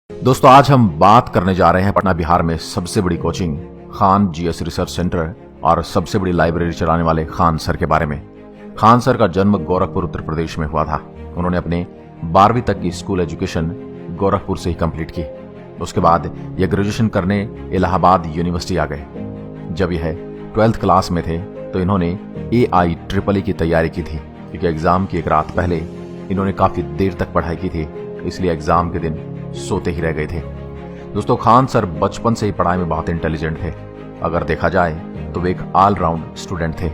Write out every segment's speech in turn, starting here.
दोस्तों आज हम बात करने जा रहे हैं पटना बिहार में सबसे बड़ी coaching Khan GS research centre और सबसे बड़ी लाइब्रेरी चलाने वाले खान सर के बारे में। खान सर का जन्म गोरखपुर उत्तर प्रदेश में हुआ था। उन्होंने अपने 12वीं तक की स्कूल एजुकेशन गोरखपुर से ही कंप्लीट की। उसके बाद ये ग्रेजुएशन करने इलाहाबाद यूनिवर्सिटी आ गए। जब यह 12th क्लास में थे तो इन्होंने AIEEE की तैयारी की थी, क्योंकि एग्जाम की एक रात पहले इन्होंने काफी देर तक पढ़ाई की थी, इसलिए एग्जाम के दिन सोते ही रह गए थे। दोस्तों खान सर बचपन से ही पढ़ाई में बहुत इंटेलिजेंट थे। अगर देखा जाए तो वे एक ऑलराउंड स्टूडेंट थे।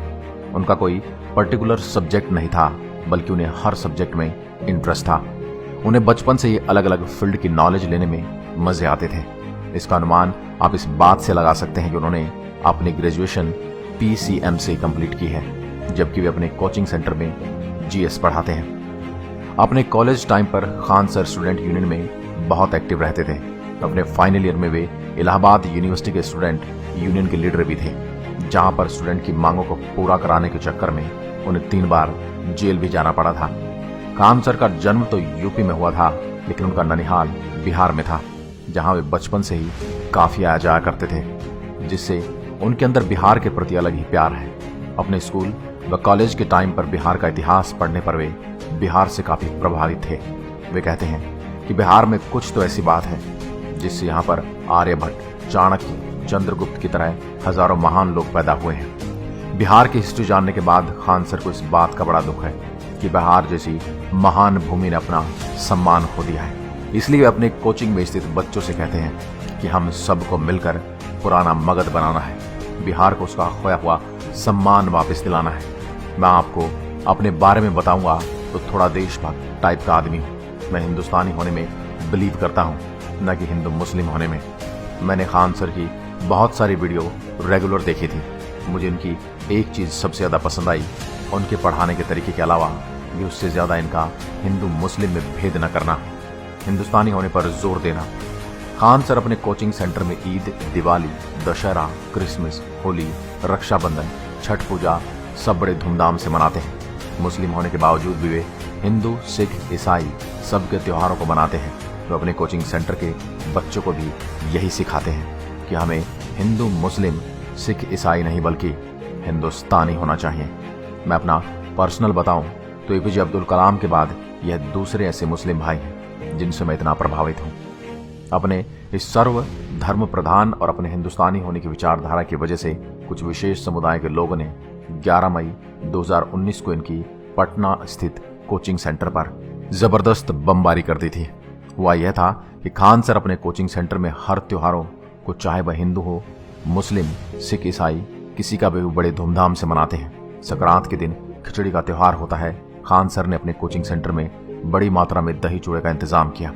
उनका कोई पर्टिकुलर सब्जेक्ट नहीं था, बल्कि उन्हें हर सब्जेक्ट में इंटरेस्ट था। उन्हें बचपन से ही अलग अलग फील्ड की नॉलेज लेने में मजे आते थे। इसका अनुमान आप इस बात से लगा सकते हैं कि उन्होंने अपनी ग्रेजुएशन PCM से कंप्लीट की है, जबकि वे अपने कोचिंग सेंटर में GS पढ़ाते हैं। अपने कॉलेज टाइम पर खान सर स्टूडेंट यूनियन में बहुत एक्टिव रहते थे। अपने फाइनल ईयर में वे इलाहाबाद यूनिवर्सिटी के स्टूडेंट यूनियन के लीडर भी थे, जहां पर स्टूडेंट की मांगों को पूरा कराने के चक्कर में उन्हें 3 बार जेल भी जाना पड़ा था। खान सर का जन्म तो यूपी में हुआ था, लेकिन उनका ननिहाल बिहार में था, जहां वे बचपन से ही काफी आया जाया करते थे, जिससे उनके अंदर बिहार के प्रति अलग ही प्यार है। अपने स्कूल व कॉलेज के टाइम पर बिहार का इतिहास पढ़ने पर वे बिहार से काफी प्रभावित थे। वे कहते हैं कि बिहार में कुछ तो ऐसी बात है जिससे यहाँ पर आर्यभट्ट, चाणक्य, चंद्रगुप्त की तरह हजारों महान लोग पैदा हुए हैं। बिहार की हिस्ट्री जानने के बाद खान सर को इस बात का बड़ा दुख है कि बिहार जैसी महान भूमि ने अपना सम्मान खो दिया है। इसलिए वे अपने कोचिंग में स्थित बच्चों से कहते हैं कि हम सबको मिलकर पुराना मगध बनाना है, बिहार को उसका खोया हुआ सम्मान वापस दिलाना है। मैं आपको अपने बारे में बताऊंगा तो थोड़ा देशभक्त टाइप का आदमी हूँ। मैं हिंदुस्तानी होने में बिलीव करता हूँ, न कि हिंदू मुस्लिम होने में। मैंने खान सर की बहुत सारी वीडियो रेगुलर देखी थी। मुझे इनकी एक चीज सबसे ज्यादा पसंद आई, उनके पढ़ाने के तरीके के अलावा ये उससे ज्यादा इनका हिंदू मुस्लिम में भेद न करना, हिंदुस्तानी होने पर जोर देना। खान सर अपने कोचिंग सेंटर में ईद, दिवाली, दशहरा, क्रिसमस, होली, रक्षाबंधन, छठ पूजा सब बड़े धूमधाम से मनाते हैं। मुस्लिम होने के बावजूद भी वे हिंदू, सिख, ईसाई सबके त्योहारों को मनाते हैं। वे अपने कोचिंग सेंटर के बच्चों को भी यही सिखाते हैं कि हमें हिंदू, मुस्लिम, सिख, ईसाई नहीं बल्कि हिंदुस्तानी होना चाहिए। मैं अपना पर्सनल बताऊं तो APJ अब्दुल कलाम के बाद यह दूसरे ऐसे मुस्लिम भाई हैं जिनसे मैं इतना प्रभावित हूं। अपने इस सर्व धर्म प्रधान और अपने हिंदुस्तानी होने की विचारधारा की वजह से कुछ विशेष समुदाय के लोगों ने 11 मई 2019 को इनकी पटना स्थित कोचिंग सेंटर पर जबरदस्त बमबारी कर दी थी। हुआ यह था कि खान सर अपने कोचिंग सेंटर में हर त्योहारों को, चाहे वह हिंदू हो, मुस्लिम, सिख, ईसाई, किसी का भी बड़े धूमधाम से मनाते हैं। संक्रांत के दिन खिचड़ी का त्योहार होता है। खान सर ने अपने कोचिंग सेंटर में बड़ी मात्रा में दही चूड़े का इंतजाम किया।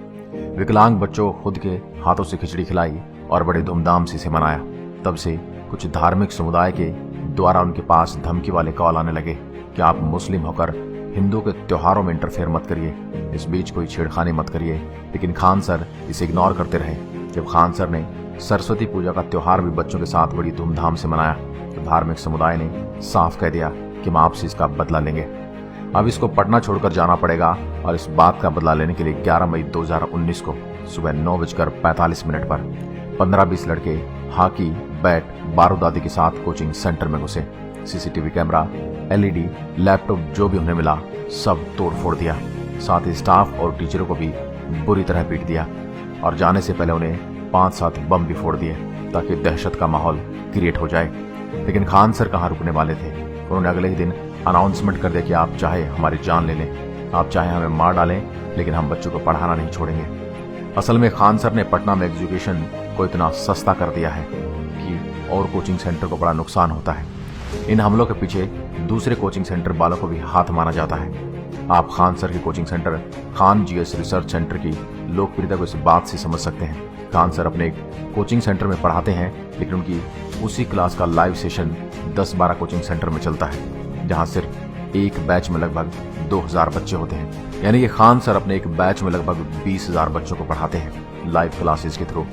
विकलांग बच्चों को खुद के हाथों से खिचड़ी खिलाई और बड़े धूमधाम से इसे मनाया। तब से कुछ धार्मिक समुदाय के द्वारा उनके पास धमकी वाले कॉल आने लगे कि आप मुस्लिम होकर हिंदू के त्योहारों में इंटरफेयर मत करिए, इस बीच कोई छेड़खानी मत करिए। लेकिन खान सर इसे इग्नोर करते रहे। जब खान सर ने सरस्वती पूजा का त्योहार भी बच्चों के साथ बड़ी धूमधाम से मनाया तो धार्मिक समुदाय ने साफ कह दिया कि हम आपसे इसका बदला लेंगे। अब इसको पटना छोड़कर जाना पड़ेगा और इस बात का बदला लेने के लिए 11 मई 2019 को सुबह 9:45 पर 15-20 लड़के हाकी, बैट, बारूद आदि के साथ कोचिंग सेंटर में घुसे। CCTV कैमरा, LED, लैपटॉप जो भी उन्हें मिला सब तोड़ फोड़ दिया। साथ ही स्टाफ और टीचरों को भी बुरी तरह पीट दिया और जाने से पहले उन्हें 5-7 बम भी फोड़ दिए ताकि दहशत का माहौल क्रिएट हो जाए। लेकिन खान सर कहाँ रुकने वाले थे। उन्होंने अगले ही दिन अनाउंसमेंट कर दिया कि आप चाहे हमारी जान ले लें, आप चाहे हमें मार डालें, लेकिन हम बच्चों को पढ़ाना नहीं छोड़ेंगे। असल में खान सर ने पटना में एजुकेशन को इतना सस्ता कर दिया है कि और कोचिंग सेंटर को बड़ा नुकसान होता है। इन हमलों के पीछे दूसरे कोचिंग सेंटर वालों को भी हाथ माना जाता है। आप खान सर के coaching centre Khan GS research centre की लोकप्रियता को इस बात से समझ सकते हैं। खान सर अपने कोचिंग सेंटर में पढ़ाते हैं, लेकिन उनकी उसी क्लास का लाइव सेशन 10-12 कोचिंग सेंटर में चलता है, जहां सिर्फ एक बैच में लगभग 2000 बच्चे होते हैं। यानी कि खान सर अपने एक बैच में लगभग 20,000 बच्चों को पढ़ाते हैं लाइव क्लासेस के थ्रू।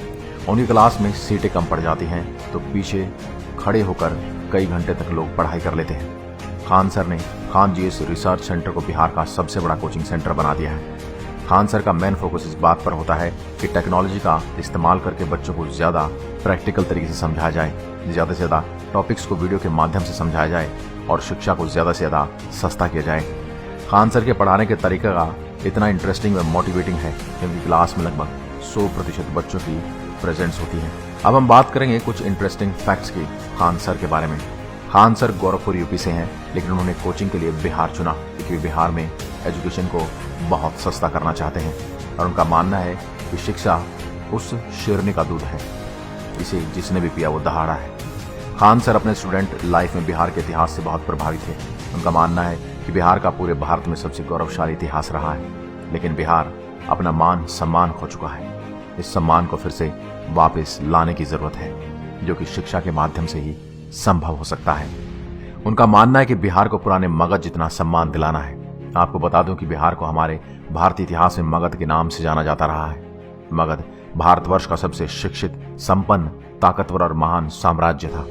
उनकी क्लास में सीटें कम पड़ जाती हैं तो पीछे खड़े होकर कई घंटे तक लोग पढ़ाई कर लेते हैं। खान सर ने खान GS रिसर्च सेंटर को बिहार का सबसे बड़ा कोचिंग सेंटर बना दिया है। खान सर का मेन फोकस इस बात पर होता है कि टेक्नोलॉजी का इस्तेमाल करके बच्चों को ज़्यादा प्रैक्टिकल तरीके से समझाया जाए, ज़्यादा से ज़्यादा टॉपिक्स को वीडियो के माध्यम से समझाया जाए और शिक्षा को ज़्यादा से ज़्यादा सस्ता किया जाए। खान सर के पढ़ाने के तरीके का इतना इंटरेस्टिंग व मोटिवेटिंग है कि उनकी क्लास में लगभग 100% बच्चों की प्रेजेंस होती है। अब हम बात करेंगे कुछ इंटरेस्टिंग फैक्ट्स की खान सर के बारे में। खान सर गोरखपुर यूपी से हैं, लेकिन उन्होंने कोचिंग के लिए बिहार चुना क्योंकि बिहार में एजुकेशन को बहुत सस्ता करना चाहते हैं और उनका मानना है कि शिक्षा उस शेरनी का दूध है, इसे जिसने भी पिया वो दहाड़ा है। खान सर अपने स्टूडेंट लाइफ में बिहार के इतिहास से बहुत प्रभावित थे। उनका मानना है कि बिहार का पूरे भारत में सबसे गौरवशाली इतिहास रहा है, लेकिन बिहार अपना मान सम्मान खो चुका है। इस सम्मान को फिर से वापस लाने की जरूरत है, जो कि शिक्षा के माध्यम से ही संभव हो सकता है। उनका मानना है कि बिहार को पुराने मगध जितना सम्मान दिलाना है। आपको बता दूं कि बिहार को हमारे भारतीय इतिहास में मगध के नाम से जाना जाता रहा है। मगध भारतवर्ष का सबसे शिक्षित, संपन्न, ताकतवर और महान साम्राज्य था।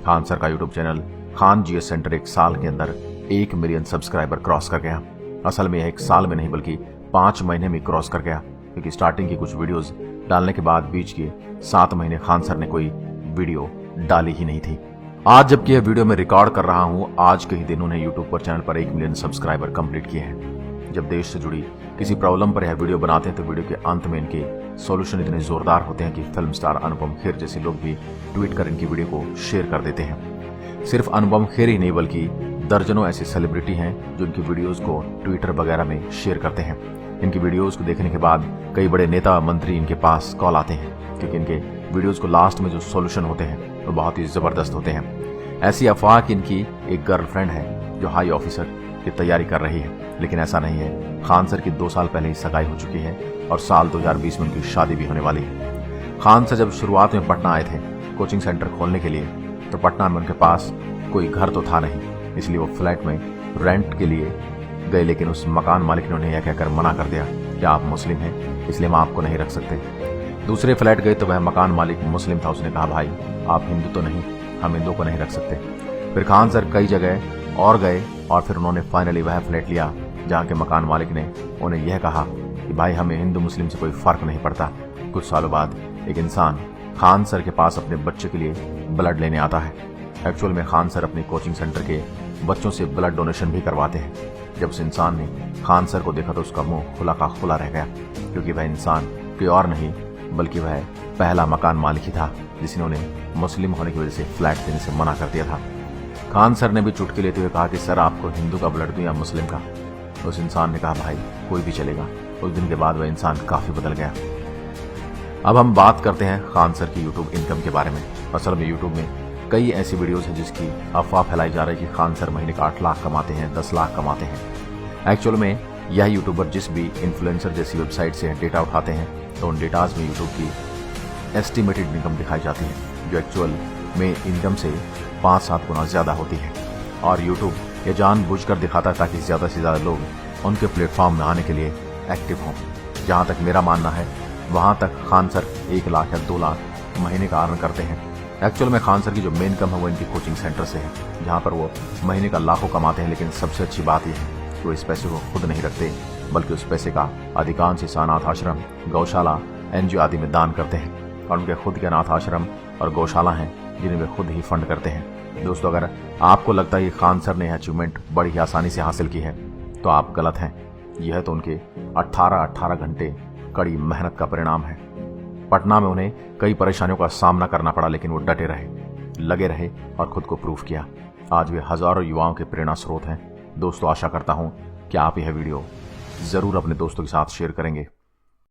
खान सर का YouTube channel Khan GS centre 1 साल के अंदर 1 मिलियन सब्सक्राइबर क्रॉस कर गया। असल में यह 1 साल में नहीं बल्कि 5 महीने में क्रॉस कर गया, क्योंकि स्टार्टिंग की कुछ वीडियोस डालने के बाद बीच के 7 महीने खान सर ने कोई वीडियो डाली ही नहीं थी। आज जबकि यह वीडियो मैं रिकॉर्ड कर रहा हूं, आज के ही दिन उन्हें यूट्यूब पर चैनल पर 1 मिलियन सब्सक्राइबर कंप्लीट किए हैं। जब देश से जुड़ी किसी प्रॉब्लम पर यह वीडियो बनाते हैं तो वीडियो के अंत में इनके सॉल्यूशन इतने जोरदार होते हैं कि फिल्म स्टार अनुपम खेर जैसे लोग भी ट्वीट कर इनकी वीडियो को शेयर कर देते हैं। सिर्फ अनुपम खेर ही नहीं बल्कि दर्जनों ऐसे सेलिब्रिटी हैं जो इनकी वीडियोस को ट्विटर वगैरह में शेयर करते हैं। इनकी वीडियोस को देखने के बाद कई बड़े नेता मंत्री इनके पास कॉल आते हैं, क्योंकि इनके वीडियोस को लास्ट में जो सॉल्यूशन होते हैं वो बहुत ही जबरदस्त होते हैं। ऐसी अफवाह कि इनकी एक गर्लफ्रेंड है जो हाई ऑफिसर की तैयारी कर रही है, लेकिन ऐसा नहीं है। खान सर की 2 साल पहले ही सगाई हो चुकी है और साल 2020 में उनकी शादी भी होने वाली है। खान सर जब शुरुआत में पटना आए थे कोचिंग सेंटर खोलने के लिए, तो पटना में उनके पास कोई घर तो था नहीं, इसलिए वो फ्लैट में रेंट के लिए गए, लेकिन उस मकान मालिक ने उन्हें यह कहकर मना कर दिया कि आप मुस्लिम हैं, इसलिए हम आपको नहीं रख सकते। दूसरे फ्लैट गए तो वह मकान मालिक मुस्लिम था। उसने कहा, भाई आप हिंदू तो नहीं, हम हिंदू को नहीं रख सकते। फिर खान सर कई जगह और गए और फिर उन्होंने फाइनली वह फ्लैट लिया जहाँ के मकान मालिक ने उन्हें यह कहा कि भाई हमें हिंदू मुस्लिम से कोई फर्क नहीं पड़ता। कुछ सालों बाद एक इंसान खान सर के पास अपने बच्चे के लिए ब्लड लेने आता है। एक्चुअल में खान सर अपनी कोचिंग सेंटर के बच्चों से ब्लड डोनेशन भी करवाते हैं। जब उस इंसान ने खान सर को देखा तो उसका मुंह खुला का खुला रह गया, क्योंकि वह इंसान कोई और नहीं बल्कि वह पहला मकान मालिक ही था जिसने उन्हें मुस्लिम होने की वजह से फ्लैट देने से मना कर दिया था। खान सर ने भी चुटकी लेते हुए कहा कि सर आपको हिंदू का ब्लड दूं या मुस्लिम का। उस इंसान ने कहा, भाई कोई भी चलेगा। उस दिन के बाद वह इंसान काफी बदल गया। अब हम बात करते हैं खान सर की यूट्यूब इनकम के बारे में। असल में यूट्यूब में कई ऐसी वीडियोस हैं जिसकी अफवाह फैलाई जा रही है कि खान सर महीने का 8 लाख कमाते हैं, 10 लाख कमाते हैं। एक्चुअल में यह यूट्यूबर जिस भी इन्फ्लुएंसर जैसी वेबसाइट से डेटा उठाते हैं तो उन डेटाज में यूट्यूब की एस्टिमेटेड इनकम दिखाई जाती है, जो एक्चुअल में इनकम से 5-7 गुना ज्यादा होती है। और यूट्यूब ये जानबूझकर दिखाता है ताकि ज्यादा से ज्यादा लोग उनके प्लेटफॉर्म में आने के लिए एक्टिव हों। जहां तक मेरा मानना है वहां तक खान सर 1 लाख या 2 लाख महीने का अर्न करते हैं। एक्चुअल में खान सर की जो मेन इनकम है वो इनकी कोचिंग सेंटर से है, जहां पर वो महीने का लाखों कमाते हैं। लेकिन सबसे अच्छी बात यह है कि वो इस पैसे को खुद नहीं रखते, बल्कि उस पैसे का अधिकांश हिस्सा अनाथ आश्रम, गौशाला, एनजीओ आदि में दान करते हैं। और उनके खुद के अनाथ आश्रम और गौशाला हैं जिन्हें वे खुद ही फंड करते हैं। दोस्तों, अगर आपको लगता है कि खान सर ने यह अचीवमेंट बड़ी ही आसानी से हासिल की है तो आप गलत हैं। यह तो उनके 18 घंटे कड़ी मेहनत का परिणाम है। पटना में उन्हें कई परेशानियों का सामना करना पड़ा, लेकिन वो डटे रहे, लगे रहे और खुद को प्रूव किया। आज वे हजारों युवाओं के प्रेरणा स्रोत हैं। दोस्तों, आशा करता हूं कि आप यह वीडियो जरूर अपने दोस्तों के साथ शेयर करेंगे।